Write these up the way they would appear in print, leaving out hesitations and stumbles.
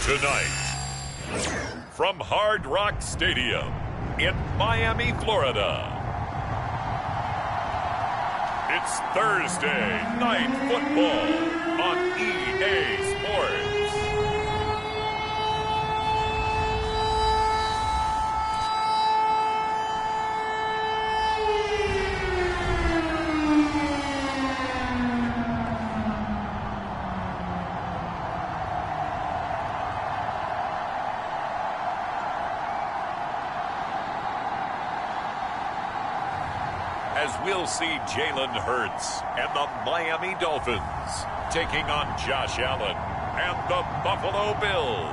Tonight, from Hard Rock Stadium in Miami, Florida, it's Thursday Night Football on EA Sports. As we'll see Jalen Hurts and the Miami Dolphins taking on Josh Allen and the Buffalo Bills.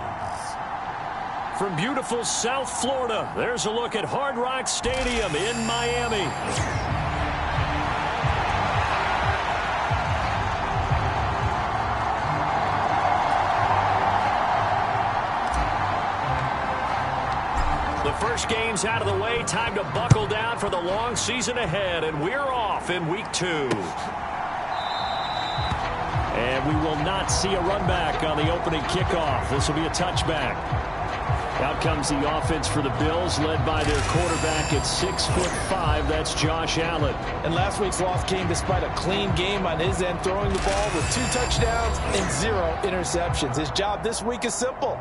From beautiful South Florida, there's a look at Hard Rock Stadium in Miami. The first game's out of the way. Time to buckle down for the long season ahead, and we're off in week 2. And we will not see a run back on the opening kickoff. This will be a touchback. Out comes the offense for the Bills, led by their quarterback at 6'5". That's Josh Allen. And last week's loss came despite a clean game on his end, throwing the ball with 2 touchdowns and 0 interceptions. His job this week is simple.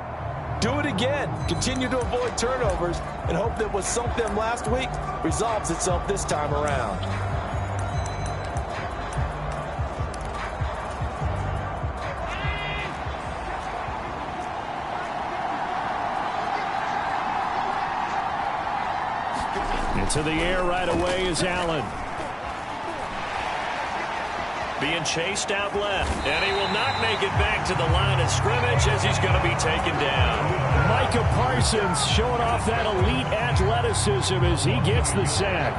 Do it again. Continue to avoid turnovers and hope that what sunk them last week resolves itself this time around. Into the air right away is Allen. Being chased out left, and he will not make it back to the line of scrimmage as he's going to be taken down. Micah Parsons showing off that elite athleticism as he gets the sack.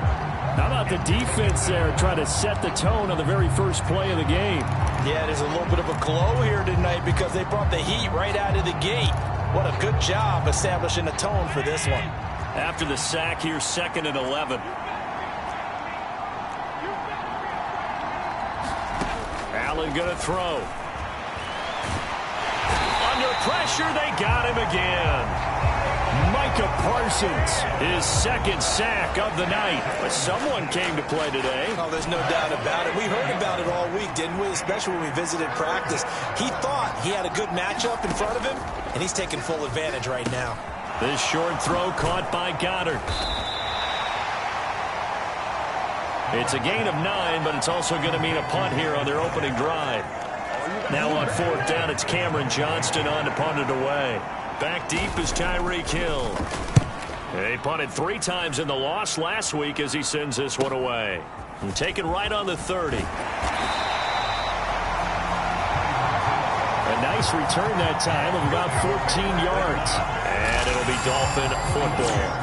How about the defense there trying to set the tone on the very first play of the game? Yeah, there's a little bit of a glow here tonight because they brought the heat right out of the gate. What a good job establishing a tone for this one. After the sack, here's 2nd and 11. Allen going to throw. Under pressure, they got him again. Micah Parsons, his 2nd sack of the night. But someone came to play today. Oh, there's no doubt about it. We heard about it all week, didn't we? Especially when we visited practice. He thought he had a good matchup in front of him, and he's taking full advantage right now. This short throw caught by Goddard. It's a gain of 9, but it's also going to mean a punt here on their opening drive. Now on 4th down, it's Cameron Johnston on to punt it away. Back deep is Tyreek Hill. He punted 3 times in the loss last week as he sends this one away. And taken right on the 30. A nice return that time of about 14 yards. And it'll be Dolphin football.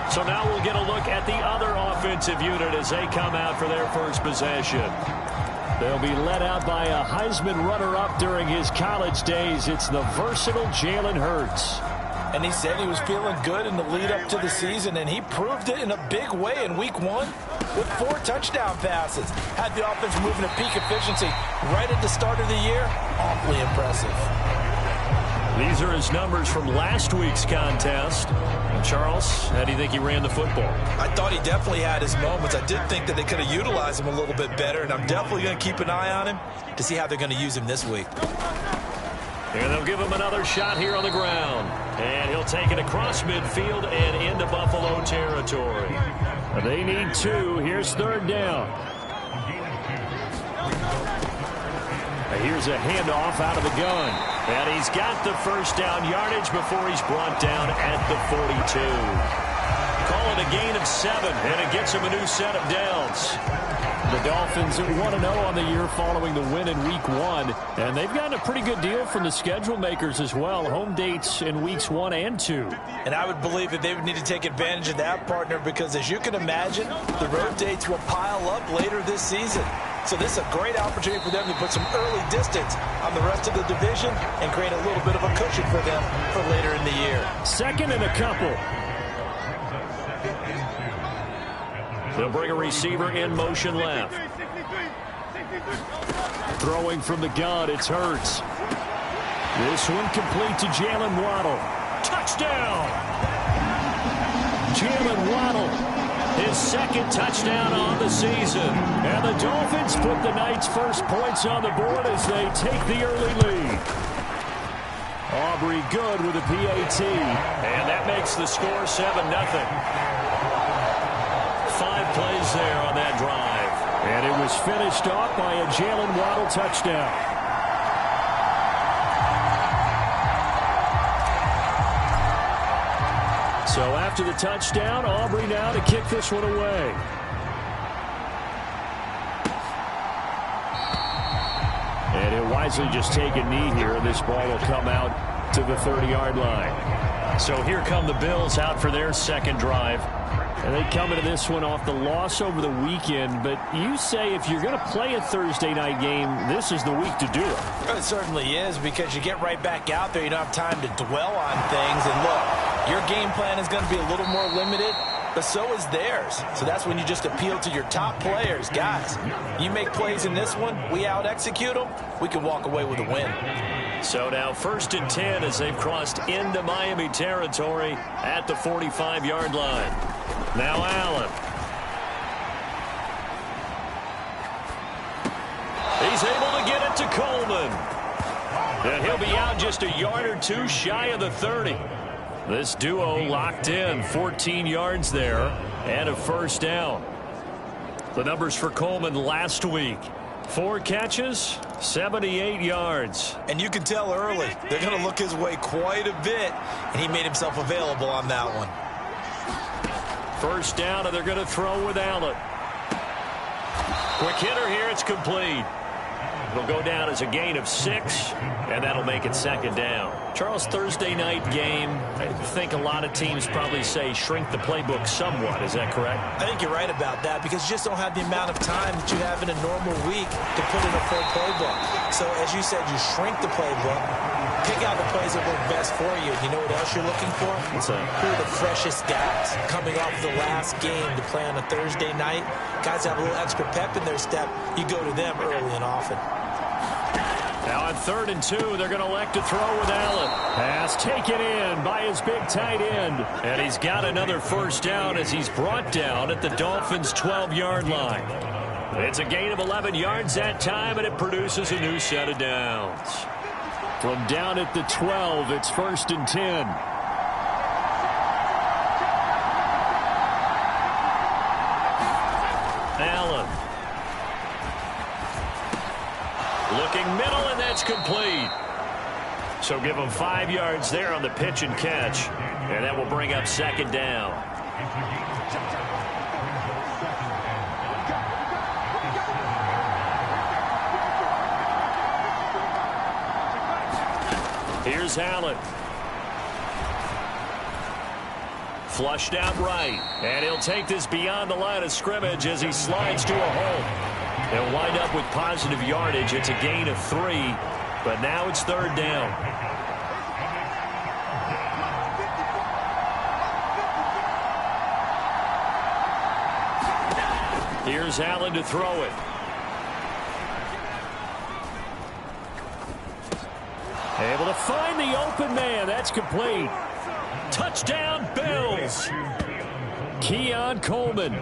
So now we'll get a look at the other offensive unit as they come out for their first possession. They'll be led out by a Heisman runner-up during his college days. It's the versatile Jalen Hurts. And he said he was feeling good in the lead-up to the season, and he proved it in a big way in Week 1 with 4 touchdown passes. Had the offense moving at peak efficiency right at the start of the year. Awfully impressive. These are his numbers from last week's contest. Charles, how do you think he ran the football? I thought he definitely had his moments. I did think that they could have utilized him a little bit better, and I'm definitely going to keep an eye on him to see how they're going to use him this week. And they'll give him another shot here on the ground. And he'll take it across midfield and into Buffalo territory. They need 2. Here's 3rd down. Here's a handoff out of the gun. And he's got the first down yardage before he's brought down at the 42. Call it a gain of 7, and it gets him a new set of downs. The Dolphins 1-0 on the year following the win in Week 1. And they've gotten a pretty good deal from the schedule makers as well. Home dates in Weeks 1 and 2. And I would believe that they would need to take advantage of that, partner, because as you can imagine, the road dates will pile up later this season. So this is a great opportunity for them to put some early distance on the rest of the division and create a little bit of a cushion for them for later in the year. 2nd and a couple. They'll bring a receiver in motion left. Throwing from the gun, it's Hurts. This one complete to Jalen Waddle. Touchdown! Jalen Waddle, his second touchdown on the season. And the Dolphins put the Knights' first points on the board as they take the early lead. Aubrey good with a PAT. And that makes the score 7-0. 5 plays there on that drive. And it was finished off by a Jalen Waddle touchdown. So after the touchdown, Aubrey now to kick this one away. And he'll wisely just take a knee here, and this ball will come out to the 30-yard line. So here come the Bills out for their second drive. And they come into this one off the loss over the weekend. But you say if you're going to play a Thursday night game, this is the week to do it. It certainly is, because you get right back out there. You don't have time to dwell on things. And look, your game plan is going to be a little more limited, but so is theirs. So that's when you just appeal to your top players. Guys, you make plays in this one, we out-execute them, we can walk away with a win. So now 1st and 10 as they've crossed into Miami territory at the 45-yard line. Now Allen. He's able to get it to Coleman. And he'll be out just a yard or two shy of the 30. This duo locked in, 14 yards there and a first down. The numbers for Coleman last week: 4 catches, 78 yards. And you can tell early they're going to look his way quite a bit, and he made himself available on that one. First down, and they're going to throw with Allen. Quick hitter here, it's complete. It'll go down as a gain of 6, and that'll make it 2nd down. Charles, Thursday night game, I think a lot of teams probably say shrink the playbook somewhat. Is that correct? I think you're right about that, because you just don't have the amount of time that you have in a normal week to put in a full playbook. So as you said, you shrink the playbook, pick out the plays that work best for you. You know what else you're looking for? What's that? Who are the freshest guys coming off the last game to play on a Thursday night? Guys have a little extra pep in their step. You go to them early and often. Now on 3rd and 2, they're going to elect to throw with Allen. Pass taken in by his big tight end. And he's got another first down as he's brought down at the Dolphins' 12-yard line. It's a gain of 11 yards that time, and it produces a new set of downs. From down at the 12, it's 1st and 10. Allen. Looking middle, and that's complete. So give him 5 yards there on the pitch and catch. And that will bring up 2nd down. Here's Allen. Flushed out right. And he'll take this beyond the line of scrimmage as he slides to a hole. They'll wind up with positive yardage. It's a gain of 3, but now it's 3rd down. Here's Allen to throw it. Able to find the open man. That's complete. Touchdown, Bills. Keon Coleman,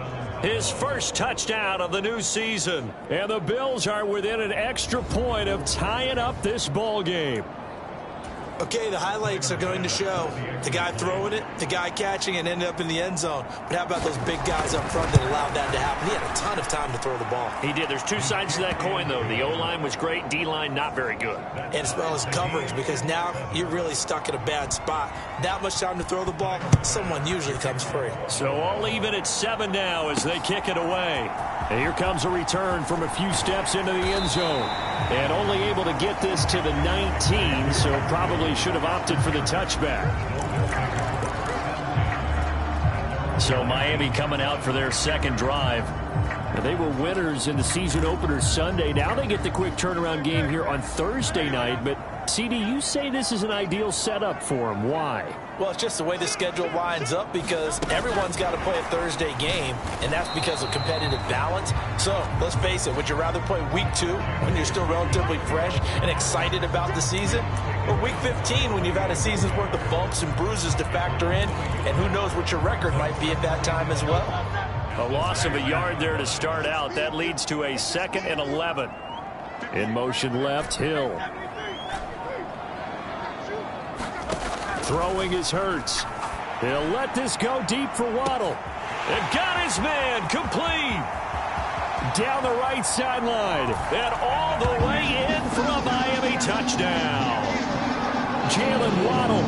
his first touchdown of the new season. And the Bills are within an extra point of tying up this ball game. Okay, the highlights are going to show the guy throwing it, the guy catching it, ended up in the end zone. But how about those big guys up front that allowed that to happen? He had a ton of time to throw the ball. He did. There's 2 sides to that coin, though. The O-line was great, D-line not very good. And as well as coverage, because now you're really stuck in a bad spot. That much time to throw the ball, someone usually comes free. So all even at 7 now as they kick it away. And here comes a return from a few steps into the end zone. And only able to get this to the 19, so probably should have opted for the touchback. So Miami coming out for their second drive. And they were winners in the season opener Sunday. Now they get the quick turnaround game here on Thursday night. But, CD, you say this is an ideal setup for them. Why? Well, it's just the way the schedule lines up because everyone's got to play a Thursday game, and that's because of competitive balance. So, let's face it, would you rather play week 2 when you're still relatively fresh and excited about the season? Or week 15 when you've had a season's worth of bumps and bruises to factor in, and who knows what your record might be at that time as well? A loss of a yard there to start out. That leads to a 2nd and 11. In motion left, Hill. Throwing is Hurts. He'll let this go deep for Waddle. And got his man complete. Down the right sideline. And all the way in for a Miami touchdown. Jalen Waddle.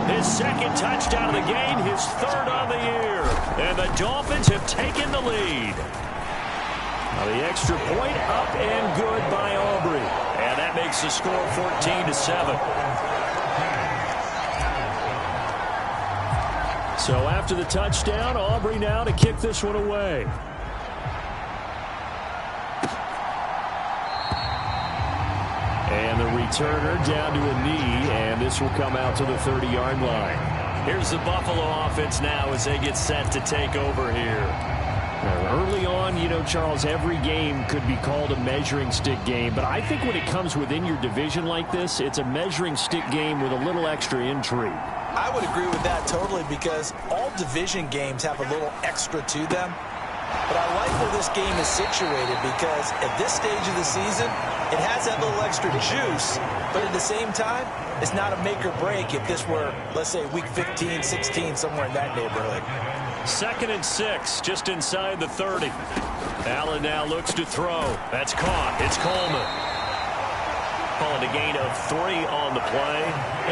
His 2nd touchdown of the game, his 3rd on the year. And the Dolphins have taken the lead. Now the extra point up and good by Aubrey. And that makes the score 14-7. So after the touchdown, Aubrey now to kick this one away. And the returner down to a knee, and this will come out to the 30-yard line. Here's the Buffalo offense now as they get set to take over here. Now, early on, you know, Charles, every game could be called a measuring stick game, but I think when it comes within your division like this, it's a measuring stick game with a little extra intrigue. I would agree with that totally because all division games have a little extra to them. But I like where this game is situated because at this stage of the season, it has that little extra juice, but at the same time, it's not a make or break if this were, let's say, week 15, 16, somewhere in that neighborhood. 2nd and 6, just inside the 30. Allen now looks to throw. That's caught. It's Coleman. Calling a gain of 3 on the play,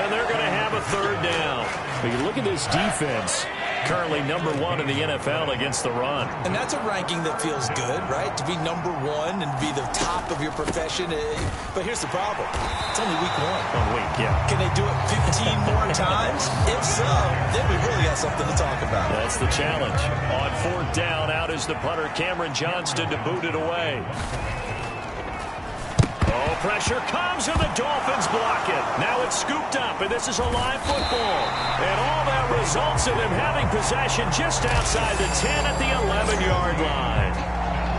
and they're going to have a 3rd down. But you look at this defense, currently #1 in the NFL against the run. And that's a ranking that feels good, right? To be #1 and be the top of your profession. But here's the problem. It's only week 1. 1 week, yeah. Can they do it 15 more times? If so, then we really got something to talk about. That's the challenge. On 4th down, out is the punter, Cameron Johnston, to boot it away. Oh, pressure comes, and the Dolphins block it. Now it's scooped up, and this is a live football. And all that results in them having possession just outside the 10 at the 11-yard line.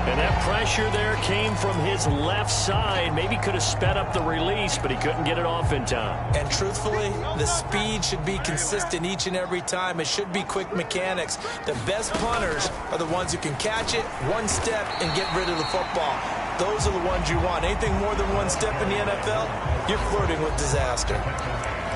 And that pressure there came from his left side. Maybe could have sped up the release, but he couldn't get it off in time. And truthfully, the speed should be consistent each and every time. It should be quick mechanics. The best punters are the ones who can catch it, one step, and get rid of the football. Those are the ones you want. Anything more than one step in the NFL, you're flirting with disaster.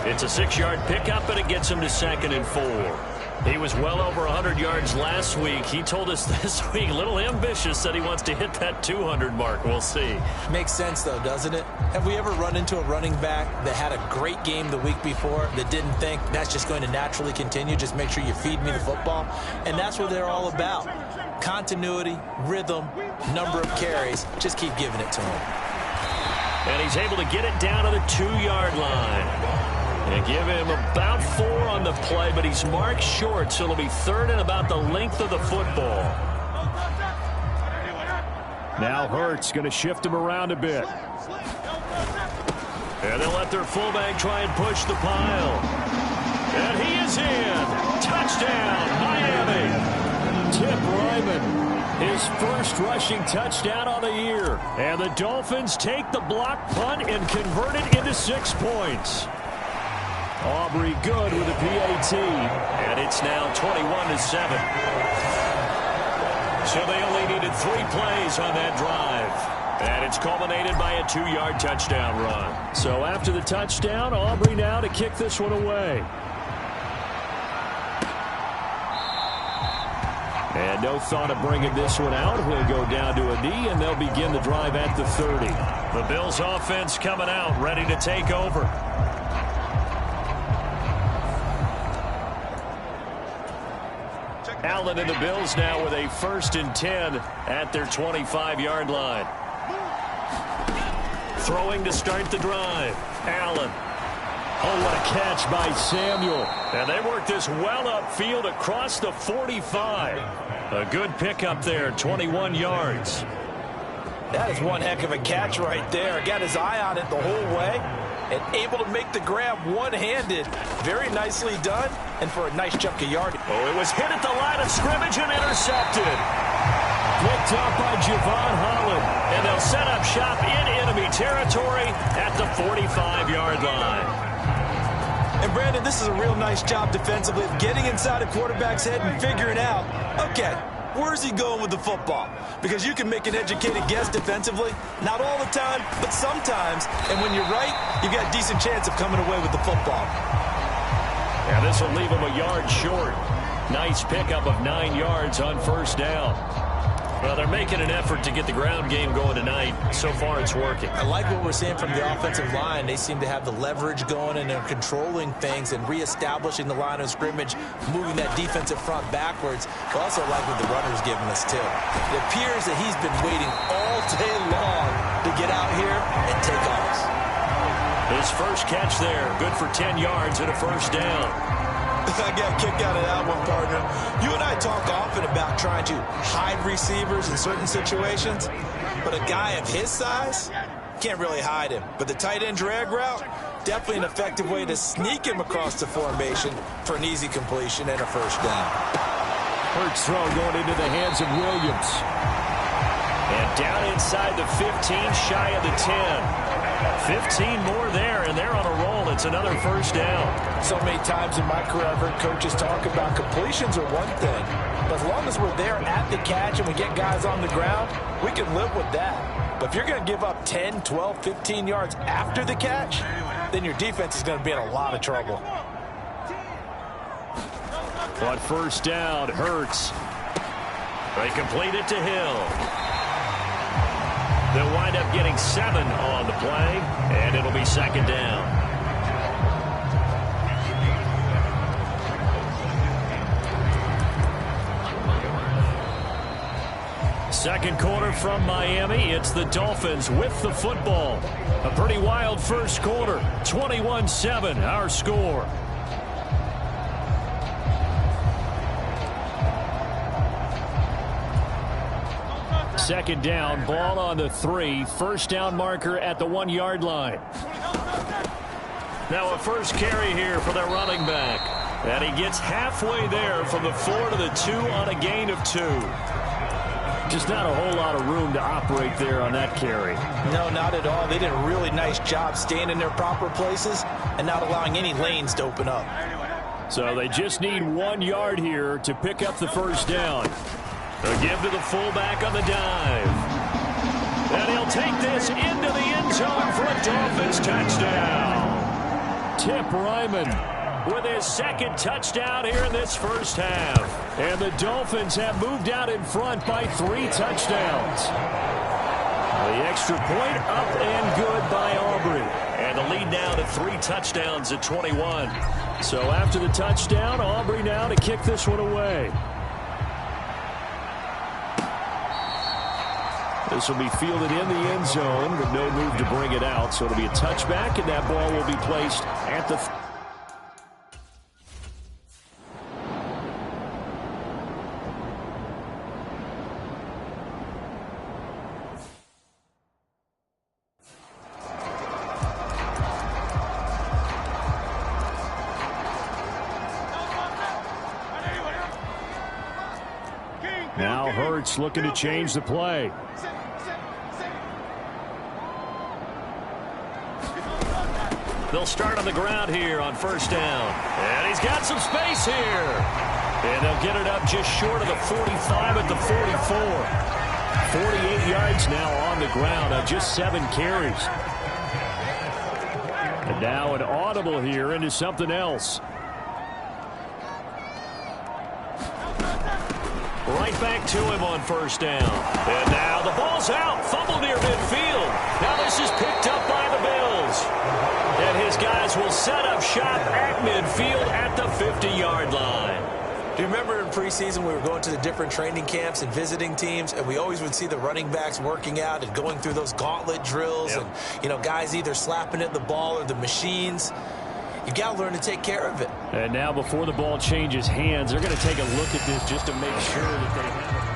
It's a 6-yard pickup, and it gets him to 2nd and 4. He was well over 100 yards last week. He told us this week, a little ambitious, that he wants to hit that 200 mark. We'll see. Makes sense, though, doesn't it? Have we ever run into a running back that had a great game the week before that didn't think that's just going to naturally continue? Just make sure you feed me the football. And that's what they're all about. Continuity, rhythm, number of carries. Just keep giving it to him. And he's able to get it down to the 2-yard line. And give him about 4 on the play, but he's marked short, so it'll be 3rd and about the length of the football. Now Hurts going to shift him around a bit. And they'll let their fullback try and push the pile. And he is in. Touchdown, Miami. Tip Ryman, his first rushing touchdown on the year. And the Dolphins take the block punt and convert it into 6 points. Aubrey good with a PAT, and it's now 21-7. So they only needed 3 plays on that drive, and it's culminated by a 2-yard touchdown run. So after the touchdown, Aubrey now to kick this one away. And no thought of bringing this one out. He'll go down to a knee, and they'll begin the drive at the 30. The Bills offense coming out, ready to take over. Allen and the Bills now with a 1st and 10 at their 25-yard line. Throwing to start the drive. Allen. Oh, what a catch by Samuel. And they work this well upfield across the 45. A good pickup there, 21 yards. That is one heck of a catch right there. Got his eye on it the whole way and able to make the grab one-handed. Very nicely done and for a nice chunk of yardage. Oh, it was hit at the line of scrimmage and intercepted. Picked up by Javon Holland. And they'll set up shop in enemy territory at the 45-yard line. And, Brandon, this is a real nice job defensively of getting inside a quarterback's head and figuring out, okay, where's he going with the football? Because you can make an educated guess defensively. Not all the time, but sometimes. And when you're right, you've got a decent chance of coming away with the football. Yeah, this will leave him a yard short. Nice pickup of 9 yards on first down. Well, they're making an effort to get the ground game going tonight. So far, it's working. I like what we're seeing from the offensive line. They seem to have the leverage going, and they're controlling things and reestablishing the line of scrimmage, moving that defensive front backwards. I also like what the runner's giving us, too. It appears that he's been waiting all day long to get out here and take off. His first catch there, good for 10 yards and a first down. I got a kick out of that one, partner. You and I talk often about trying to hide receivers in certain situations, but a guy of his size can't really hide him. But the tight end drag route, definitely an effective way to sneak him across the formation for an easy completion and a first down. Hurts throw going into the hands of Williams. And down inside the 15, shy of the 10. 15 more there, and they're on a roll. It's another first down. So many times in my career, I've heard coaches talk about completions are one thing. But as long as we're there at the catch and we get guys on the ground, we can live with that. But if you're going to give up 10, 12, 15 yards after the catch, then your defense is going to be in a lot of trouble. On first down, Hurts. They complete it to Hill. They'll wind up getting 7 on the play, and it'll be second down. Second quarter from Miami. It's the Dolphins with the football. A pretty wild first quarter. 21-7, our score. Second down, ball on the 3. First down marker at the 1-yard line. Now a first carry here for their running back. And he gets halfway there from the 4 to the 2 on a gain of 2. Just not a whole lot of room to operate there on that carry. No, not at all. They did a really nice job staying in their proper places and not allowing any lanes to open up. So they just need 1 yard here to pick up the first down. A give to the fullback on the dive. And he'll take this into the end zone for a Dolphins touchdown. Tip Ryman with his second touchdown here in this first half. And the Dolphins have moved out in front by 3 touchdowns. The extra point up and good by Aubrey. And the lead now to 3 touchdowns at 21. So after the touchdown, Aubrey now to kick this one away. This will be fielded in the end zone with no move to bring it out. So it'll be a touchback, and that ball will be placed at the... Now Hurts looking to change the play. They'll start on the ground here on first down. And he's got some space here. And they'll get it up just short of the 45 at the 44. 48 yards now on the ground on just 7 carries. And now an audible here into something else. Right back to him on first down. And now the ball's out. Fumble near midfield. Now this is picked up by the Bills. And his guys will set up shop at midfield at the 50-yard line. Do you remember in preseason we were going to the different training camps and visiting teams, and we always would see the running backs working out and going through those gauntlet drills, and, guys either slapping at the ball or the machines. You got to learn to take care of it. And now before the ball changes hands, they're going to take a look at this just to make sure that they have it.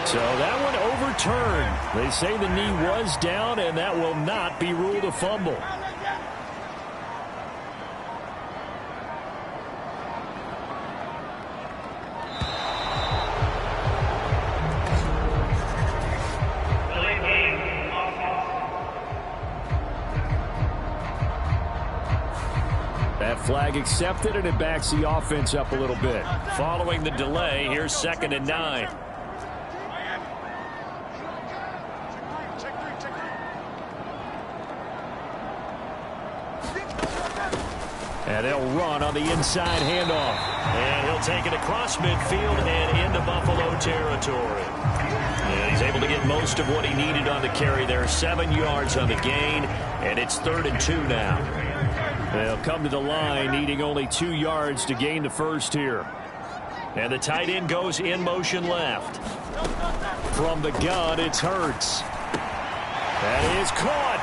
So that one overturned. They say the knee was down, and that will not be ruled a fumble. That flag accepted, and it backs the offense up a little bit. Following the delay, here's 2nd and 9. And they'll run on the inside handoff. And he'll take it across midfield and into Buffalo territory. And he's able to get most of what he needed on the carry there. 7 yards on the gain, and it's 3rd and 2 now. They'll come to the line, needing only 2 yards to gain the first here. And the tight end goes in motion left. From the gun, it's Hurts. That is caught.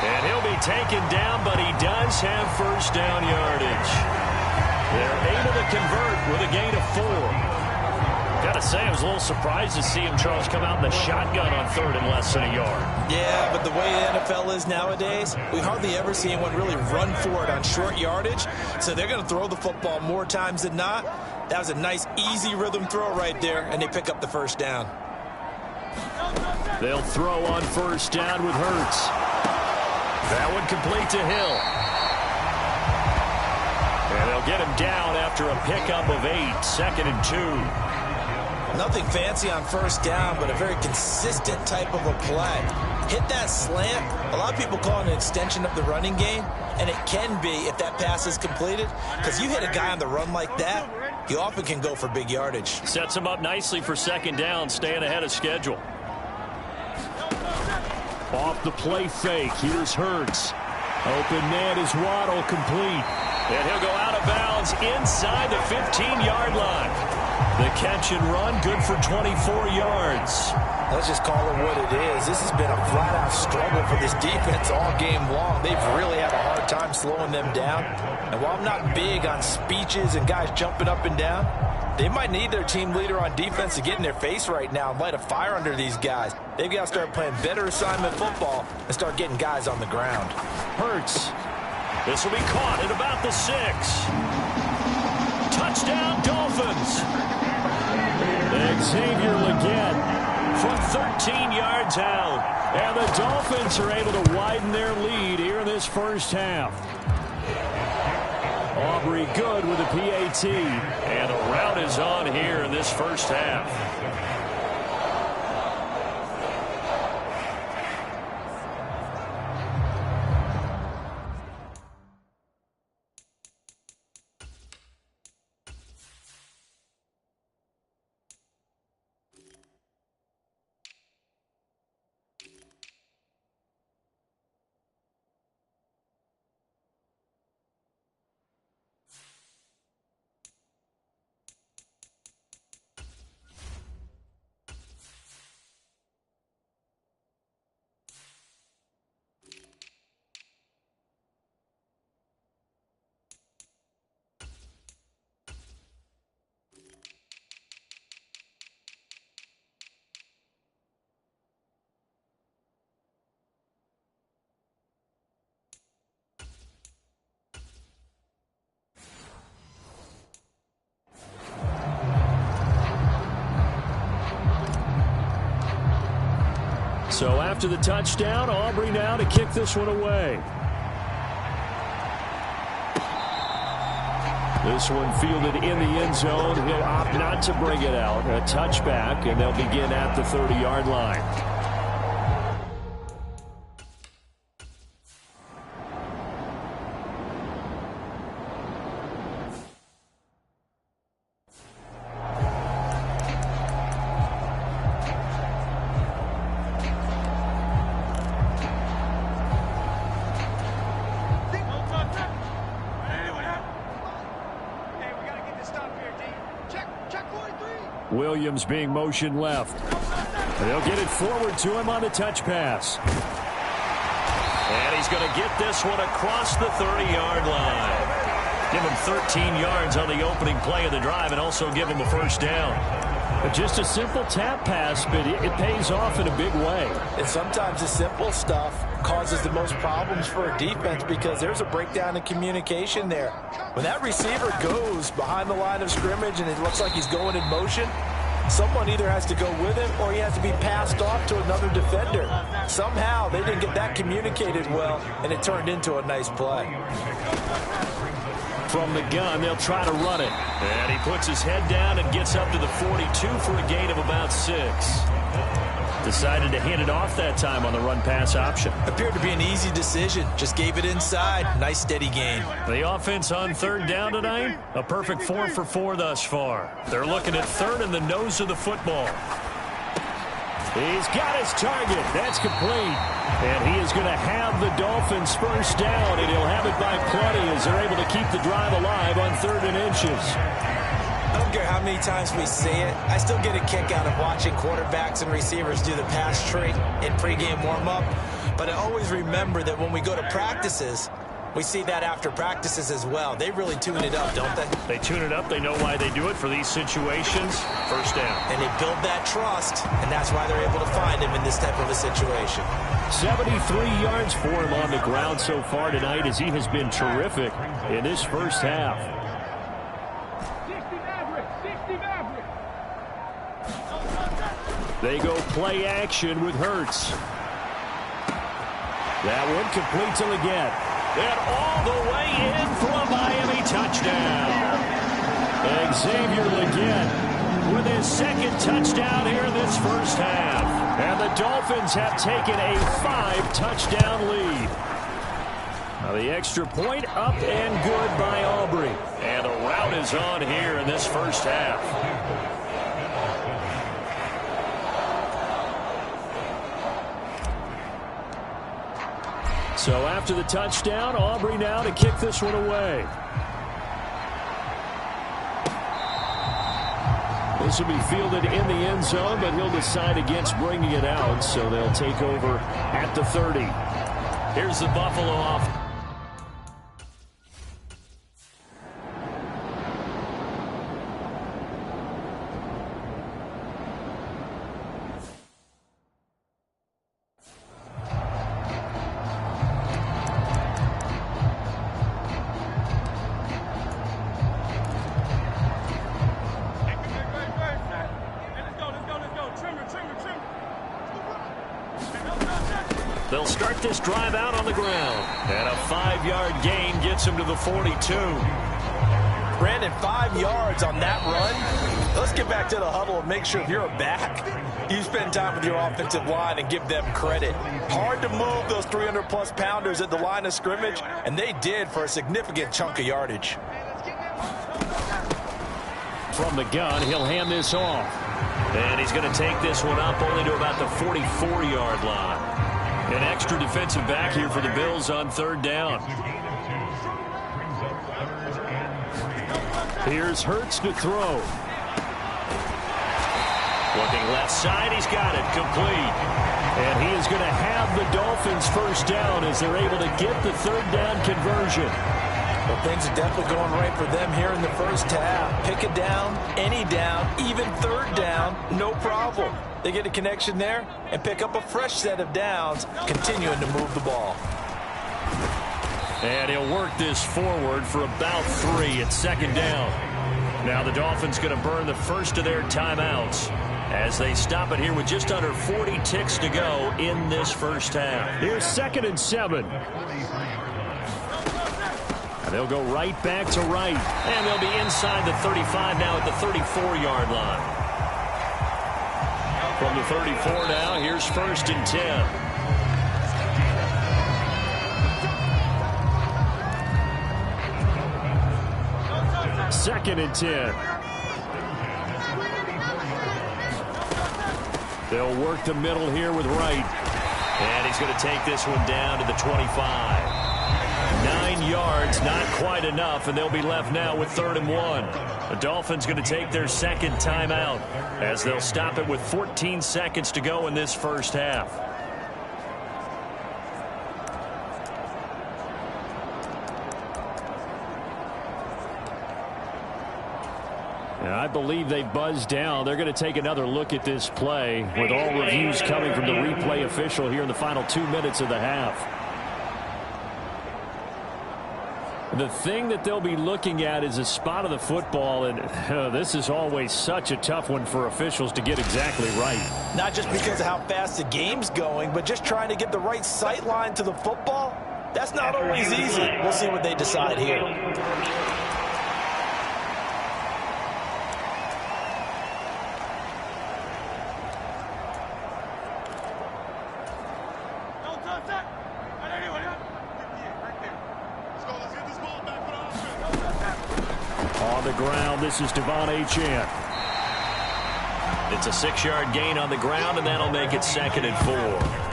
And he'll be taken down, but he does have first down yardage. They're able to convert with a gain of 4. Got to say, I was a little surprised to see him, Charles, come out in the shotgun on 3rd and less than a yard. Yeah, but the way the NFL is nowadays, we hardly ever see anyone really run for it on short yardage. So they're going to throw the football more times than not. That was a nice, easy rhythm throw right there, and they pick up the first down. They'll throw on first down with Hurts. That one complete to Hill. And they'll get him down after a pickup of 8, 2nd and 2. Nothing fancy on first down, but a very consistent type of a play. Hit that slant. A lot of people call it an extension of the running game, and it can be if that pass is completed, because you hit a guy on the run like that, you often can go for big yardage. Sets him up nicely for 2nd down, staying ahead of schedule. Off the play fake, here's Hurts. Open man is Waddle, complete. And he'll go out of bounds inside the 15-yard line. The catch and run, good for 24 yards. Let's just call it what it is. This has been a flat-out struggle for this defense all game long. They've really had a hard time slowing them down. And while I'm not big on speeches and guys jumping up and down, they might need their team leader on defense to get in their face right now and light a fire under these guys. They've got to start playing better assignment football and start getting guys on the ground. Hurts. This will be caught at about the 6. Touchdown, Dolphins. Xavier Legette from 13 yards out. And the Dolphins are able to widen their lead here in this first half. Aubrey good with a PAT. And the rout is on here in this first half. So after the touchdown, Aubrey now to kick this one away. This one fielded in the end zone. He'll opt not to bring it out. A touchback, and they'll begin at the 30-yard line. Williams being motion left. They'll get it forward to him on the touch pass. And he's going to get this one across the 30-yard line. Give him 13 yards on the opening play of the drive and also give him a first down. Just a simple tap pass, but it pays off in a big way. And sometimes the simple stuff causes the most problems for a defense because there's a breakdown in communication there. When that receiver goes behind the line of scrimmage and it looks like he's going in motion, someone either has to go with him or he has to be passed off to another defender. Somehow they didn't get that communicated well, and it turned into a nice play. From the gun, they'll try to run it. And he puts his head down and gets up to the 42 for a gain of about 6. Decided to hand it off that time on the run-pass option. Appeared to be an easy decision. Just gave it inside. Nice, steady gain. The offense on third down tonight, a perfect 4 for 4 thus far. They're looking at third in the nose of the football. He's got his target. That's complete. And he is going to have the Dolphins first down, and he'll have it by plenty as they're able to keep the drive alive on 3rd and inches. I don't care how many times we say it, I still get a kick out of watching quarterbacks and receivers do the pass tree in pregame warm-up. But I always remember that when we go to practices, we see that after practices as well. They really tune it up, don't they? They tune it up. They know why they do it for these situations. First down. And they build that trust, and that's why they're able to find him in this type of a situation. 73 yards for him on the ground so far tonight as he has been terrific in this first half. They go play action with Hurts. That one complete to Leggett. And all the way in for a Miami touchdown. Xavier Leggett with his 2nd touchdown here in this first half. And the Dolphins have taken a 5-touchdown lead. Now the extra point up and good by Aubrey. And the rout is on here in this first half. So after the touchdown, Aubrey now to kick this one away. This will be fielded in the end zone, but he'll decide against bringing it out, so they'll take over at the 30. Here's the Buffalo offense. They'll start this drive out on the ground. And a 5-yard gain gets him to the 42. Brandon, 5 yards on that run. Let's get back to the huddle and make sure if you're a back, you spend time with your offensive line and give them credit. Hard to move those 300-plus pounders at the line of scrimmage, and they did for a significant chunk of yardage. From the gun, he'll hand this off. And he's going to take this one up only to about the 44-yard line. An extra defensive back here for the Bills on 3rd down. Here's Hurts to throw. Looking left side, he's got it, complete. And he is going to have the Dolphins first down as they're able to get the 3rd down conversion. Well, things are definitely going right for them here in the first half. Pick a down, any down, even 3rd down, no problem. They get a connection there and pick up a fresh set of downs, continuing to move the ball. And he'll work this forward for about 3 at 2nd down. Now the Dolphins going to burn the first of their timeouts as they stop it here with just under 40 ticks to go in this first half. Here's 2nd and 7. And they'll go right back to right. And they'll be inside the 35 now at the 34-yard line. From the 34 now, here's 1st and 10. Second and 10. They'll work the middle here with Wright. And he's going to take this one down to the 25. 9 yards, not quite enough, and they'll be left now with 3rd and 1. The Dolphins going to take their second timeout as they'll stop it with 14 seconds to go in this first half. And I believe they buzzed down. They're going to take another look at this play with all reviews coming from the replay official here in the final 2 minutes of the half. The thing that they'll be looking at is a spot of the football, and this is always such a tough one for officials to get exactly right. Not just because of how fast the game's going, but just trying to get the right sight line to the football. That's not always easy. We'll see what they decide here. This is Devon Achane. It's a 6-yard gain on the ground, and that'll make it 2nd and 4.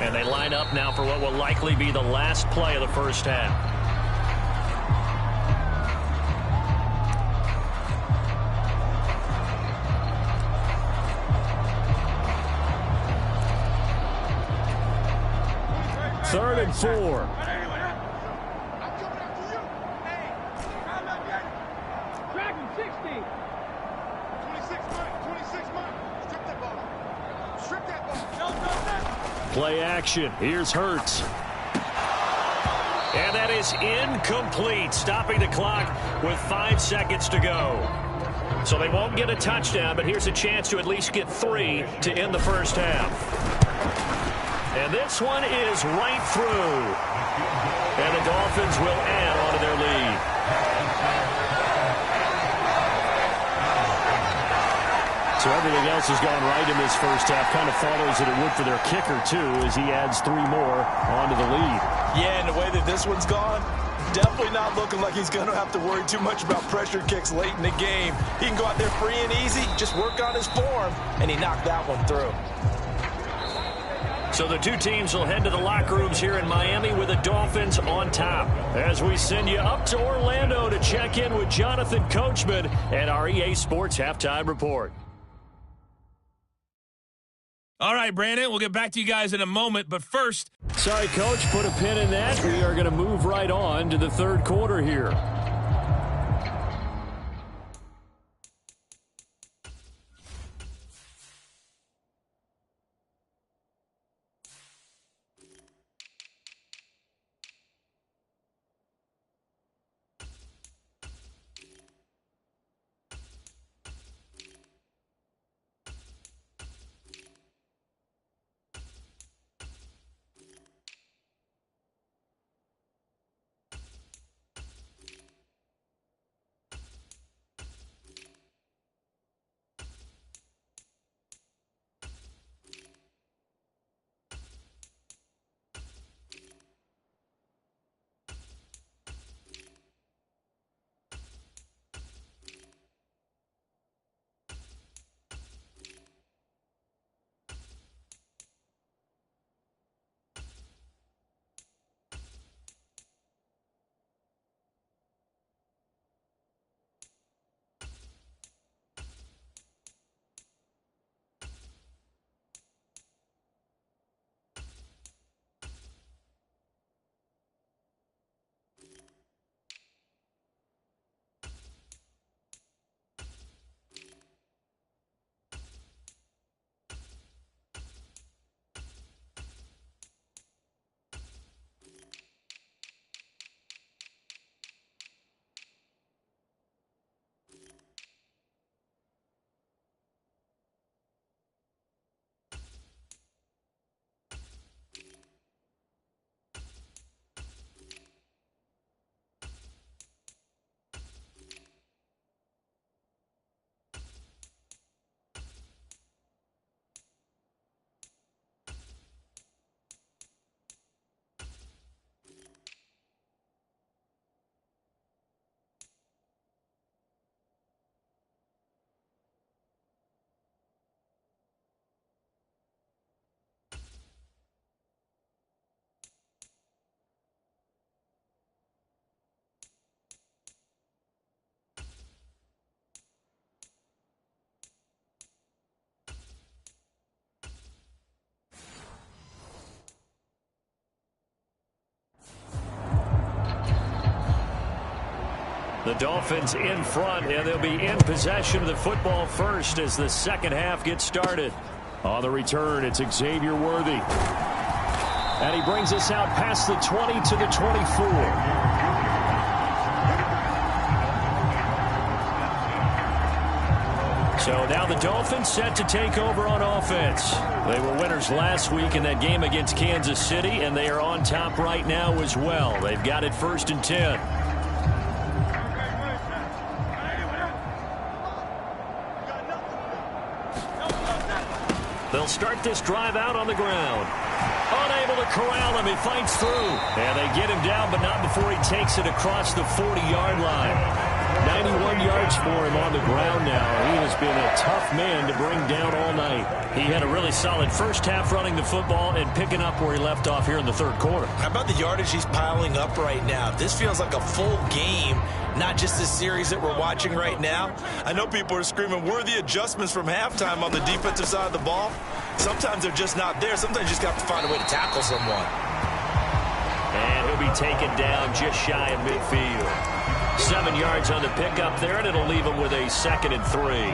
And they line up now for what will likely be the last play of the first half. Third and 4. Play action. Here's Hurts. And that is incomplete, stopping the clock with 5 seconds to go. So they won't get a touchdown, but here's a chance to at least get 3 to end the first half. And this one is right through. And the Dolphins will add on to their lead. So everything else has gone right in this first half. Kind of follows that it would for their kicker, too, as he adds 3 more onto the lead. Yeah, and the way that this one's gone, definitely not looking like he's going to have to worry too much about pressure kicks late in the game. He can go out there free and easy, just work on his form, and he knocked that one through. So the two teams will head to the locker rooms here in Miami with the Dolphins on top. As we send you up to Orlando to check in with Jonathan Coachman and our EA Sports Halftime Report. All right, Brandon, we'll get back to you guys in a moment, but first. Sorry, Coach, put a pin in that. We are going to move right on to the third quarter here. The Dolphins in front, and they'll be in possession of the football first as the second half gets started. On the return, it's Xavier Worthy. And he brings us out past the 20 to the 24. So now the Dolphins set to take over on offense. They were winners last week in that game against Kansas City, and they are on top right now as well. They've got it 1st and 10. They'll start this drive out on the ground. Unable to corral him. He fights through. And they get him down, but not before he takes it across the 40-yard line. 91 yards for him on the ground now. He has been a tough man to bring down all night. He had a really solid first half running the football and picking up where he left off here in the third quarter. How about the yardage he's piling up right now? This feels like a full game, not just this series that we're watching right now. I know people are screaming, worthy adjustments from halftime on the defensive side of the ball. Sometimes they're just not there. Sometimes you just have to find a way to tackle someone. And he'll be taken down just shy of midfield. 7 yards on the pickup there, and it'll leave him with a 2nd and 3.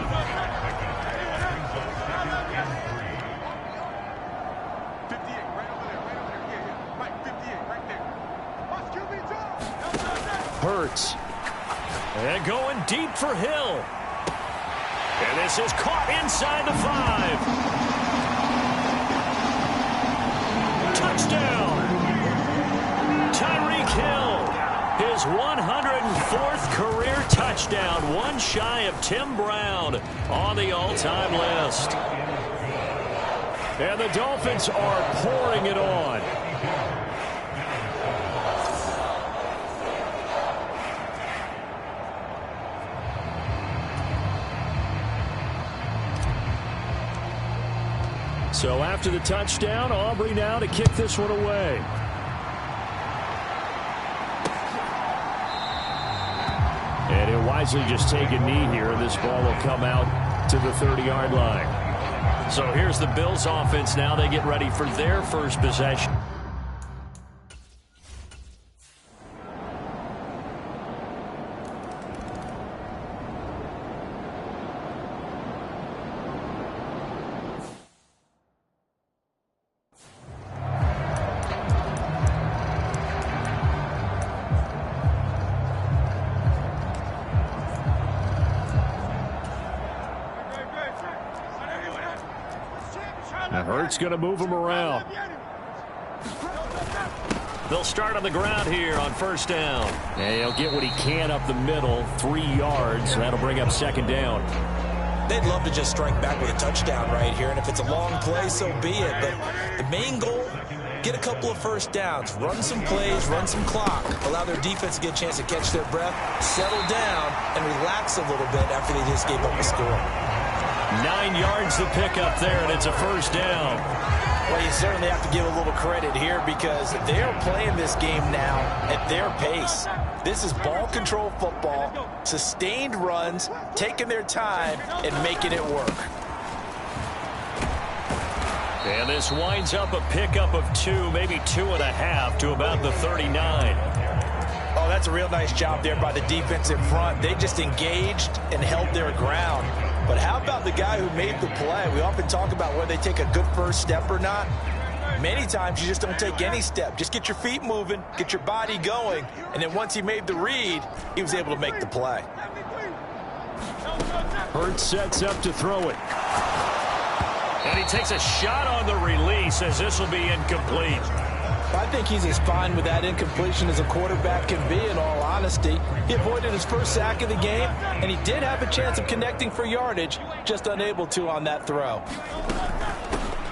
Hurts. And going deep for Hill. And this is caught inside the 5. Touchdown. Tyreek Hill. His 104th career touchdown, one shy of Tim Brown on the all-time list. And the Dolphins are pouring it on. So after the touchdown, Aubrey now to kick this one away. And he'll wisely just take a knee here. This ball will come out to the 30-yard line. So here's the Bills offense now. They get ready for their first possession. Hurts going to move him around. They'll start on the ground here on 1st down. And he'll get what he can up the middle, 3 yards. That'll bring up 2nd down. They'd love to just strike back with a touchdown right here, and if it's a long play, so be it. But the main goal, get a couple of 1st downs, run some plays, run some clock, allow their defense to get a chance to catch their breath, settle down, and relax a little bit after they just gave up a score. 9 yards to pick up there, and it's a 1st down. Well, you certainly have to give a little credit here because they are playing this game now at their pace. This is ball control football, sustained runs, taking their time, and making it work. And this winds up a pickup of 2, maybe 2.5 to about the 39. Oh, that's a real nice job there by the defense in front. They just engaged and held their ground. But how about the guy who made the play? We often talk about whether they take a good first step or not. Many times you just don't take any step. Just get your feet moving, get your body going, and then once he made the read, he was able to make the play. Hurts sets up to throw it. And he takes a shot on the release as this will be incomplete. I think he's as fine with that incompletion as a quarterback can be, in all honesty. He avoided his first sack of the game, and he did have a chance of connecting for yardage, just unable to on that throw.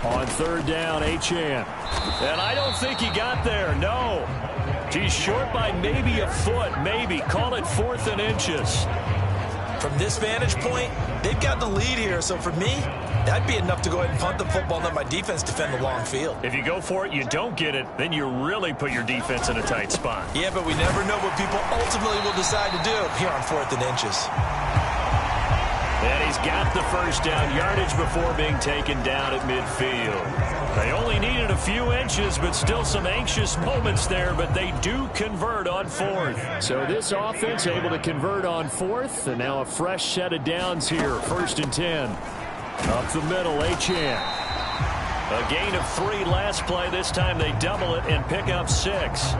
On 3rd down, Achane. And I don't think he got there, no. He's short by maybe a foot, maybe. Call it 4th and inches. From this vantage point, they've got the lead here, so for me, that'd be enough to go ahead and punt the football and let my defense defend the long field. If you go for it, you don't get it, then you really put your defense in a tight spot. Yeah, but we never know what people ultimately will decide to do here on 4th and inches. And he's got the first down yardage before being taken down at midfield. They only needed a few inches, but still some anxious moments there, but they do convert on fourth. So this offense able to convert on fourth, and now a fresh set of downs here, 1st and 10. Up the middle, Achane. A gain of 3 last play. This time they double it and pick up 6.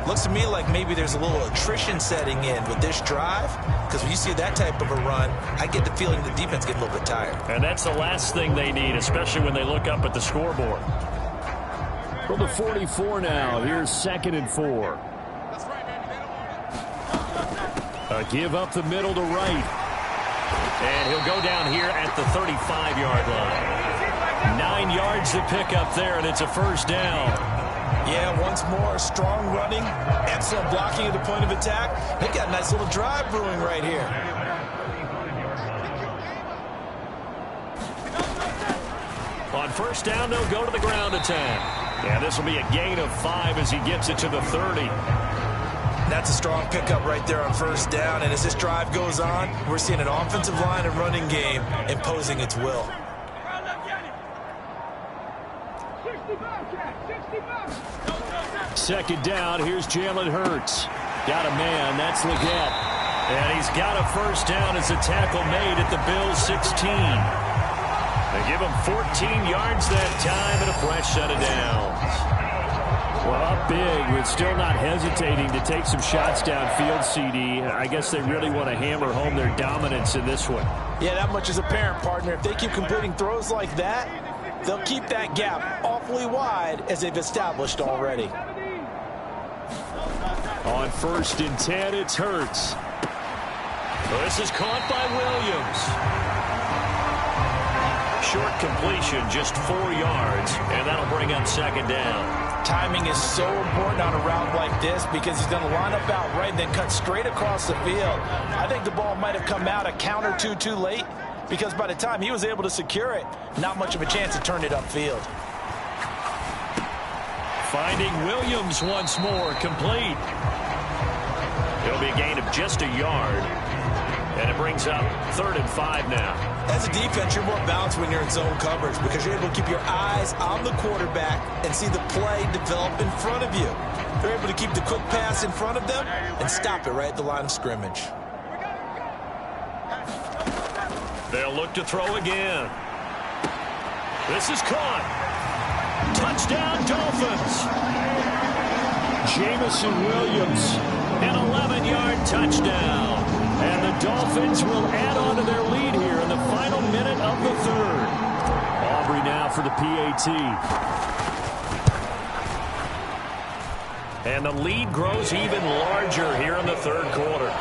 Looks to me like maybe there's a little attrition setting in with this drive, because when you see that type of a run, I get the feeling the defense gets a little bit tired. And that's the last thing they need, especially when they look up at the scoreboard. From the 44 now, here's 2nd and 4. A give up the middle to right. And he'll go down here at the 35-yard line. 9 yards to pick up there, and it's a first down. Yeah, once more, strong running, excellent blocking at the point of attack. They've got a nice little drive brewing right here. On first down, they'll go to the ground attack. Yeah, this will be a gain of 5 as he gets it to the 30. That's a strong pickup right there on first down. And as this drive goes on, we're seeing an offensive line and running game imposing its will. Second down, here's Jalen Hurts. Got a man, that's Leggett. And he's got a first down as a tackle made at the Bills' 16. They give him 14 yards that time and a fresh set of downs. Well, up big, but still not hesitating to take some shots downfield, CD. I guess they really want to hammer home their dominance in this one. Yeah, that much is apparent, partner. If they keep completing throws like that, they'll keep that gap awfully wide as they've established already. On 1st and 10, it's Hurts. This is caught by Williams. Short completion, just 4 yards, and that'll bring up 2nd down. Timing is so important on a route like this because he's going to line up out right and then cut straight across the field. I think the ball might have come out a count or two too late because by the time he was able to secure it, not much of a chance to turn it upfield. Finding Williams once more, complete. It'll be a gain of just a yard, and it brings up 3rd and 5 now. As a defense, you're more balanced when you're in zone coverage because you're able to keep your eyes on the quarterback and see the play develop in front of you. They're able to keep the quick pass in front of them and stop it right at the line of scrimmage. They'll look to throw again. This is caught. Touchdown, Dolphins. Jamison Williams, an 11-yard touchdown. And the Dolphins will add on to their lead here in the final minute of the 3rd. Aubrey now for the PAT. And the lead grows even larger here in the 3rd quarter.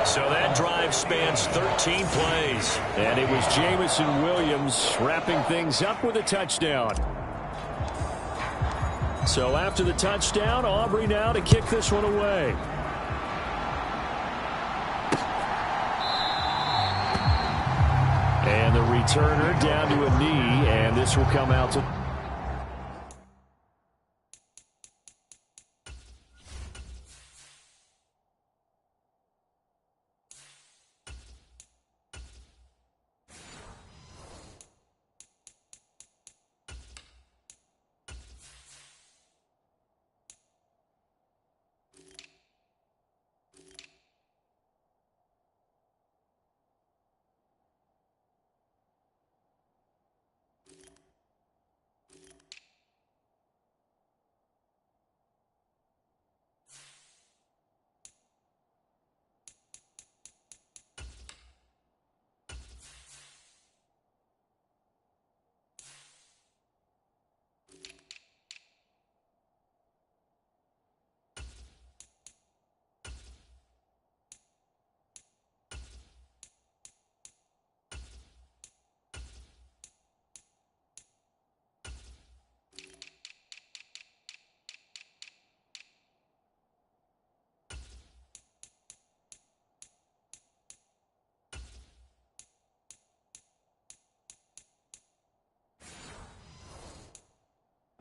So that drive spans 13 plays. And it was Jamison Williams wrapping things up with a touchdown. So after the touchdown, Aubrey now to kick this one away. And the returner down to a knee, and this will come out to...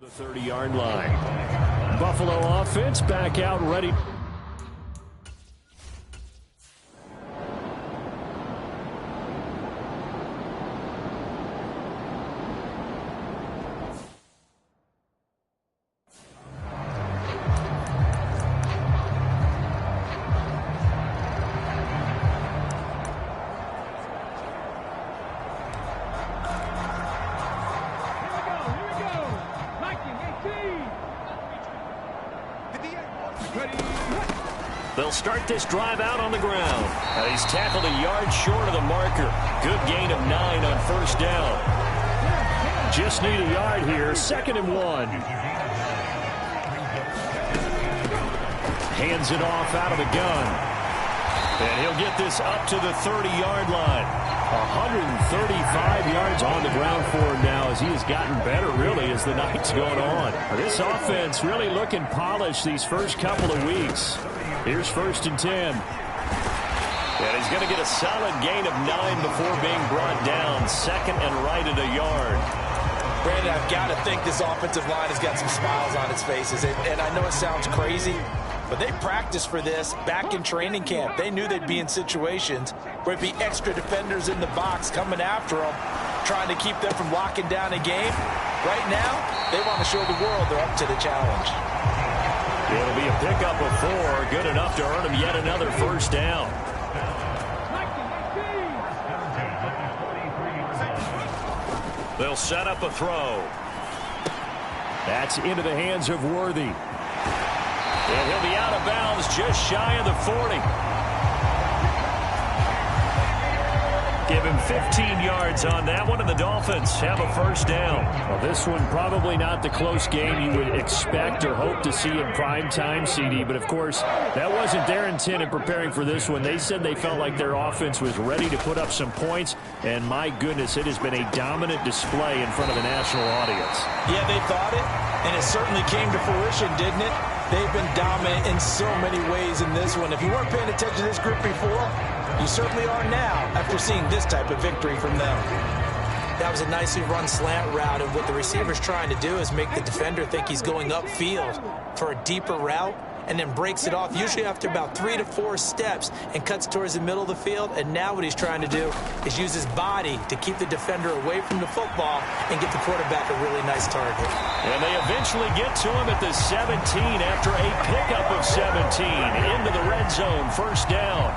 The 30-yard line. Buffalo offense back out ready. They'll start this drive out on the ground. He's tackled a yard short of the marker. Good gain of 9 on first down. Just need a yard here. 2nd and 1. Hands it off out of the gun. And he'll get this up to the 30-yard line. 135 yards on the ground for him now as he has gotten better, really, as the night's going on. This offense really looking polished these first couple of weeks. Here's 1st and 10. And he's going to get a solid gain of 9 before being brought down. 2nd and right at a yard. Brandon, I've got to think this offensive line has got some smiles on its faces. And I know it sounds crazy, but they practiced for this back in training camp. They knew they'd be in situations where it'd be extra defenders in the box coming after them, trying to keep them from locking down a game. Right now, they want to show the world they're up to the challenge. It'll be a pickup of 4, good enough to earn him yet another first down. They'll set up a throw. That's into the hands of Worthy. And he'll be out of bounds just shy of the 40. Give him 15 yards on that one, and the Dolphins have a first down. Well, this one probably not the close game you would expect or hope to see in prime time, CD. But, of course, that wasn't their intent in preparing for this one. They said they felt like their offense was ready to put up some points. And, my goodness, it has been a dominant display in front of a national audience. Yeah, they thought it, and it certainly came to fruition, didn't it? They've been dominant in so many ways in this one. If you weren't paying attention to this group before, you certainly are now after seeing this type of victory from them. That was a nicely run slant route, and what the receiver's trying to do is make the defender think he's going upfield for a deeper route, and then breaks it off, usually after about 3 to 4 steps, and cuts towards the middle of the field. And now what he's trying to do is use his body to keep the defender away from the football and get the quarterback a really nice target. And they eventually get to him at the 17 after a pickup of 17 into the red zone, first down.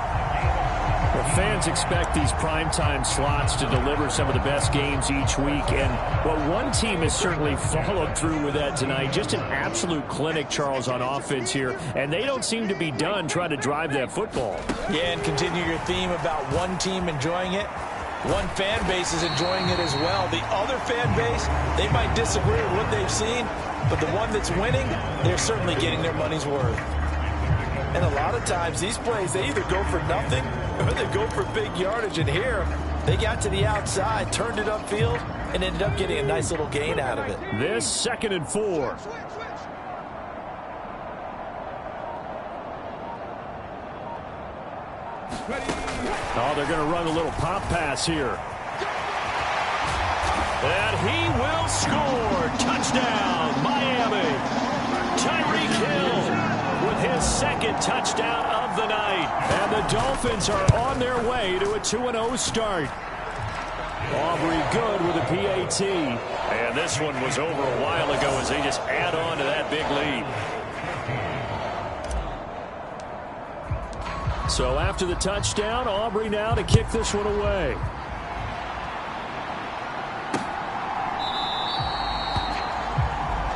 Well, fans expect these primetime slots to deliver some of the best games each week. And, well, one team has certainly followed through with that tonight. Just an absolute clinic, Charles, on offense here. And they don't seem to be done trying to drive that football. Yeah, and continue your theme about one team enjoying it. One fan base is enjoying it as well. The other fan base, they might disagree with what they've seen, but the one that's winning, they're certainly getting their money's worth. And a lot of times, these plays, they either go for nothing or they go for big yardage. And here, they got to the outside, turned it upfield, and ended up getting a nice little gain out of it. This 2nd and 4. Oh, they're going to run a little pop pass here. And he will score. Touchdown, Miami. Tyreek Hill with his 2nd touchdown of the night. And the Dolphins are on their way to a 2-0 start. Aubrey good with a PAT. And this one was over a while ago as they just add on to that big lead. So after the touchdown, Aubrey now to kick this one away.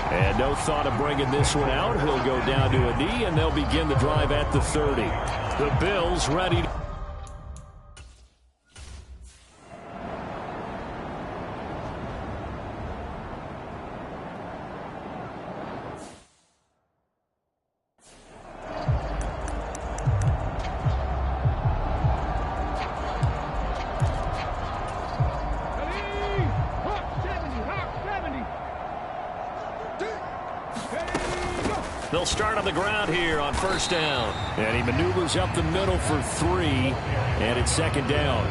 And no thought of bringing this one out. He'll go down to a knee, and they'll begin the drive at the 30. The Bills ready to... They'll start on the ground here on first down. And he maneuvers up the middle for 3, and it's 2nd down.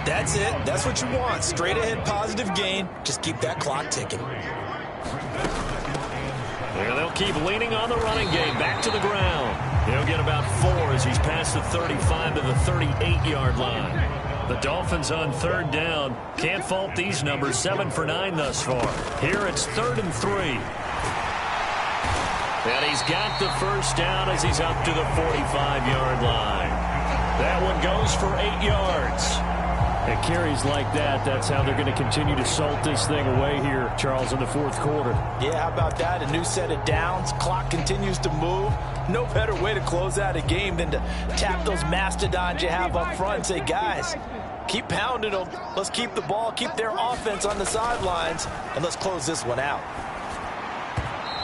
That's it. That's what you want. Straight ahead positive gain. Just keep that clock ticking. There they'll keep leaning on the running game. Back to the ground. He'll get about 4 as he's past the 35 to the 38-yard line. The Dolphins on 3rd down. Can't fault these numbers. 7 for 9 thus far. Here it's 3rd and 3. And he's got the first down as he's up to the 45-yard line. That one goes for 8 yards. And carries like that, that's how they're going to continue to salt this thing away here, Charles, in the fourth quarter. Yeah, how about that? A new set of downs. Clock continues to move. No better way to close out a game than to tap those mastodons you have up front and say, guys, keep pounding them. Let's keep the ball, keep their offense on the sidelines, and let's close this one out.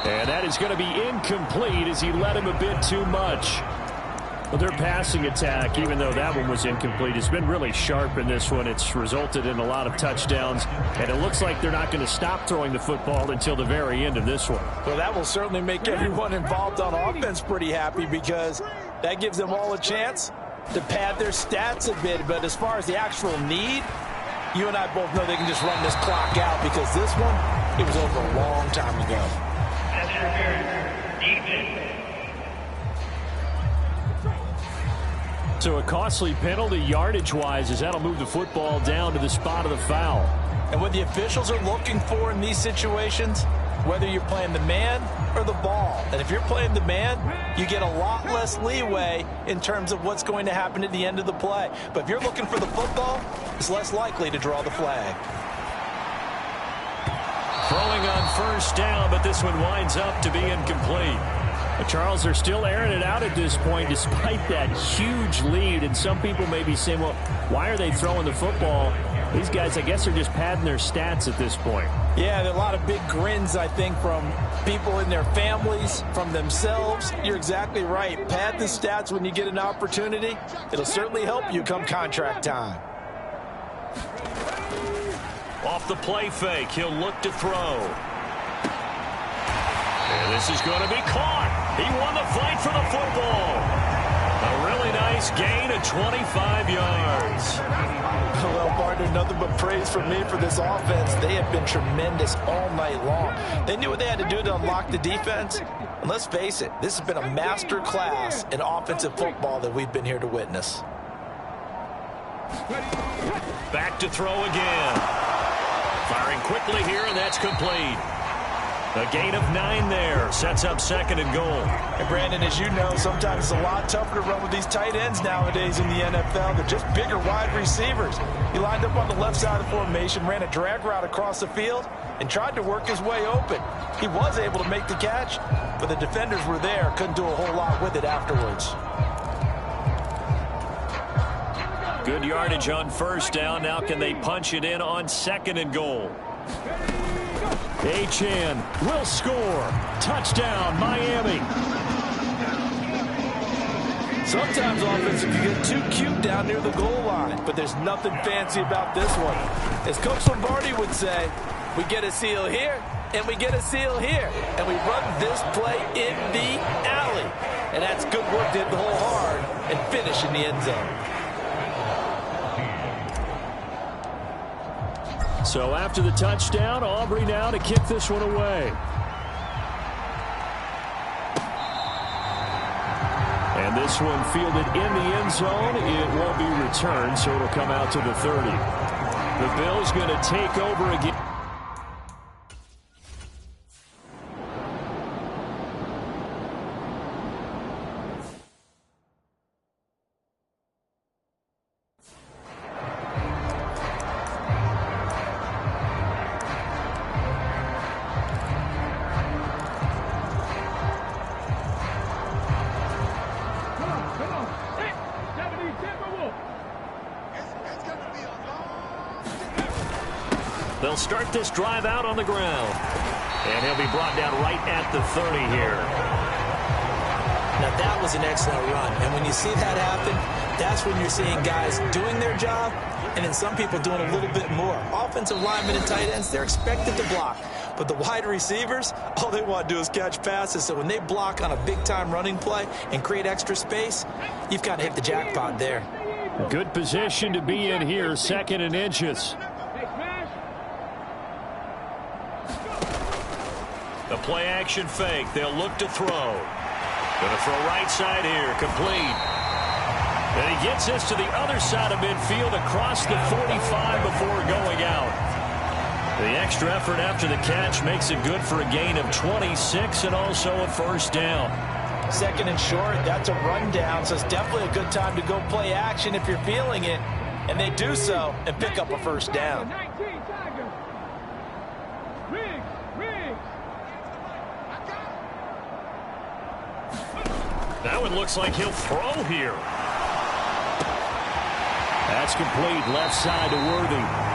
And that is going to be incomplete as he led him a bit too much. Well, their passing attack, even though that one was incomplete, has been really sharp in this one. It's resulted in a lot of touchdowns, and it looks like they're not going to stop throwing the football until the very end of this one. Well, that will certainly make everyone involved on offense pretty happy because that gives them all a chance to pad their stats a bit. But as far as the actual need, you and I both know they can just run this clock out because this one, it was over a long time ago. So a costly penalty yardage-wise as that'll move the football down to the spot of the foul. And what the officials are looking for in these situations, whether you're playing the man or the ball, and if you're playing the man, you get a lot less leeway in terms of what's going to happen at the end of the play. But if you're looking for the football, it's less likely to draw the flag. Throwing on first down, but this one winds up to be incomplete. Charles, they're still airing it out at this point despite that huge lead. And some people may be saying, well, why are they throwing the football? These guys, I guess, are just padding their stats at this point. Yeah, there are a lot of big grins, I think, from people in their families, from themselves. You're exactly right. Pad the stats when you get an opportunity. It'll certainly help you come contract time. Off the play fake, he'll look to throw. And this is going to be caught. He won the fight for the football. A really nice gain of 25 yards. Well, partner, nothing but praise from me for this offense. They have been tremendous all night long. They knew what they had to do to unlock the defense. And let's face it, this has been a master class in offensive football that we've been here to witness. Back to throw again. Firing quickly here, and that's complete. A gain of 9 there. Sets up second and goal. And Brandon, as you know, sometimes it's a lot tougher to run with these tight ends nowadays in the NFL. They're just bigger wide receivers. He lined up on the left side of the formation, ran a drag route across the field, and tried to work his way open. He was able to make the catch, but the defenders were there. Couldn't do a whole lot with it afterwards. Good yardage on first down. Now can they punch it in on second and goal? Achane will score. Touchdown, Miami. Sometimes offense can get too cute down near the goal line, but there's nothing fancy about this one. As Coach Lombardi would say, we get a seal here, and we get a seal here, and we run this play in the alley. And that's good work to hit the hole hard and finish in the end zone. So after the touchdown, Aubrey now to kick this one away. And this one fielded in the end zone. It won't be returned, so it'll come out to the 30. The Bills going to take over again. They'll start this drive out on the ground. And he'll be brought down right at the 30 here. Now that was an excellent run. And when you see that happen, that's when you're seeing guys doing their job and then some people doing a little bit more. Offensive linemen and tight ends, they're expected to block. But the wide receivers, all they want to do is catch passes. So when they block on a big-time running play and create extra space, you've got to hit the jackpot there. Good position to be in here, second and inches. The play action fake. They'll look to throw. Going to throw right side here. Complete. And he gets this to the other side of midfield across the 45 before going out. The extra effort after the catch makes it good for a gain of 26 and also a first down. Second and short, that's a rundown, so it's definitely a good time to go play action if you're feeling it. and they do so and pick up a first down. Now it looks like he'll throw here. That's complete, left side to Worthy.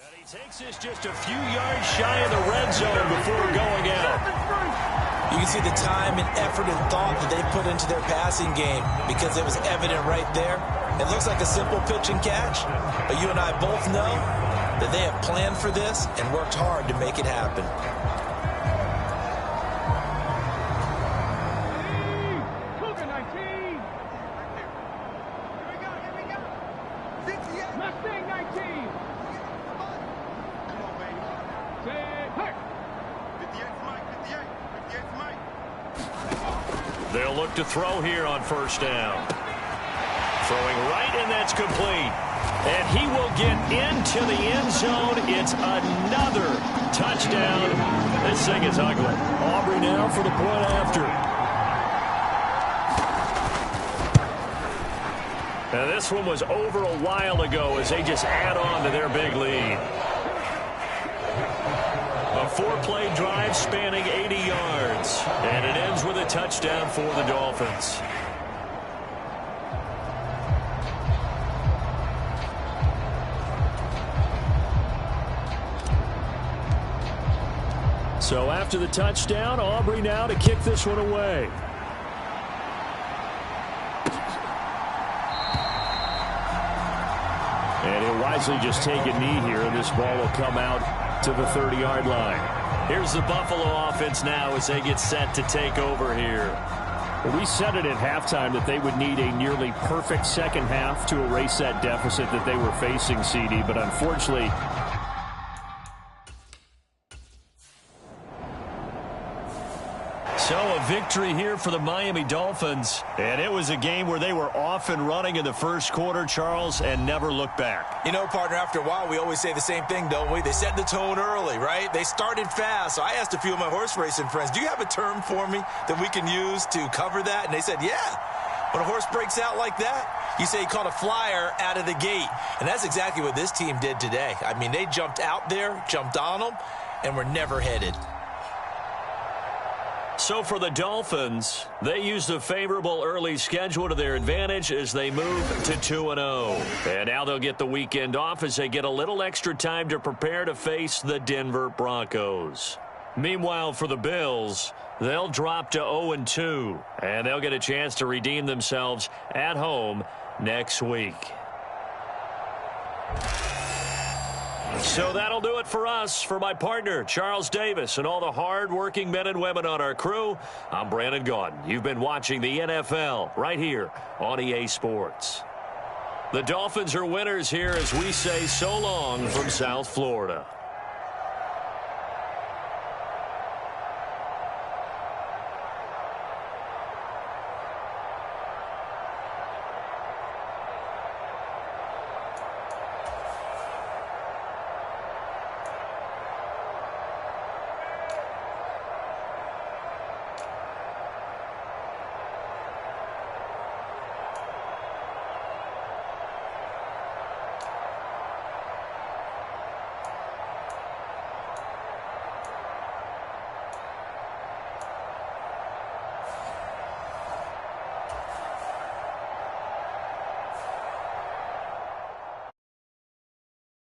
And he takes this just a few yards shy of the red zone before going out. You can see the time and effort and thought that they put into their passing game because it was evident right there. It looks like a simple pitch and catch, but you and I both know that they have planned for this and worked hard to make it happen. They'll look to throw here on first down. Throwing right, and that's complete. And he will get into the end zone. It's another touchdown. This thing is ugly. Aubrey now for the point after. Now this one was over a while ago as they just add on to their big lead. A 4-play drive spanning 80 yards. And it ends with a touchdown for the Dolphins. So after the touchdown, Aubrey now to kick this one away. And he'll wisely just take a knee here, and this ball will come out to the 30-yard line. Here's the Buffalo offense now as they get set to take over here. Well, we said it at halftime that they would need a nearly perfect second half to erase that deficit that they were facing, CD, but unfortunately, so a victory here for the Miami Dolphins. And it was a game where they were off and running in the first quarter, Charles, and never looked back. You know, partner, after a while, we always say the same thing, don't we? They set the tone early, right? They started fast. So I asked a few of my horse racing friends, do you have a term for me that we can use to cover that? And they said, yeah. When a horse breaks out like that, you say he caught a flyer out of the gate. And that's exactly what this team did today. I mean, they jumped out there, jumped on them, and were never headed. So for the Dolphins, they used a favorable early schedule to their advantage as they move to 2-0. And now they'll get the weekend off as they get a little extra time to prepare to face the Denver Broncos. Meanwhile, for the Bills, they'll drop to 0-2, and they'll get a chance to redeem themselves at home next week. So that'll do it for us. For my partner, Charles Davis, and all the hard-working men and women on our crew, I'm Brandon Gaudin. You've been watching the NFL right here on EA Sports. The Dolphins are winners here as we say so long from South Florida.